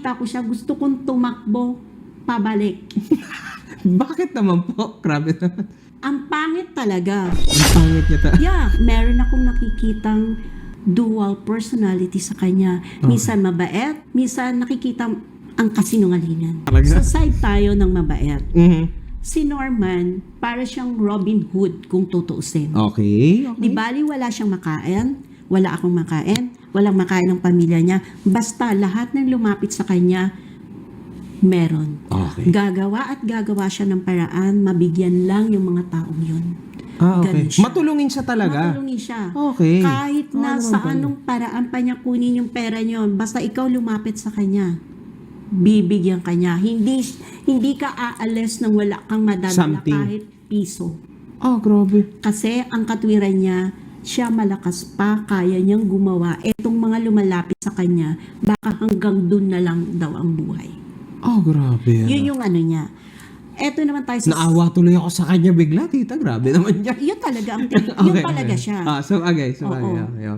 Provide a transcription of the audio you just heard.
makita ko siya, gusto kong tumakbo pabalik. Bakit naman po? Grabe naman. Ang pangit talaga. Ang pangit niya Yeah, meron akong nakikitang dual personality sa kanya. Minsan mabait, minsan nakikita ang kasinungalingan. Talaga? Sa side tayo ng mabait. Mhm. Si Norman, para siyang Robin Hood kung tutuusin. Okay. Di bali wala siyang makain, wala akong makain, walang makain ng pamilya niya. Basta lahat ng lumapit sa kanya, meron. Okay. Gagawa at gagawa siya ng paraan, mabigyan lang yung mga taong yun. Okay. Ganun siya. Matulungin siya talaga. Matulungin siya. Okay. Kahit na naman sa pala. anong paraan pa niya kunin yung pera niyo, basta ikaw lumapit sa kanya, bibigyan ka niya. Hindi ka aalis nang wala kang madadala Something. kahit piso. Oh, grabe. Kasi ang katwiran niya, siya malakas pa, kaya niyang gumawa. Etong mga lumalapit sa kanya, baka hanggang dun na lang daw ang buhay. Oh, grabe. Yun yung ano niya. Eto naman tayo sa... Naawa tuloy ako sa kanya bigla, tita. Grabe naman niya. Yun talaga ang yun talaga siya. So, okay. Oo. Okay.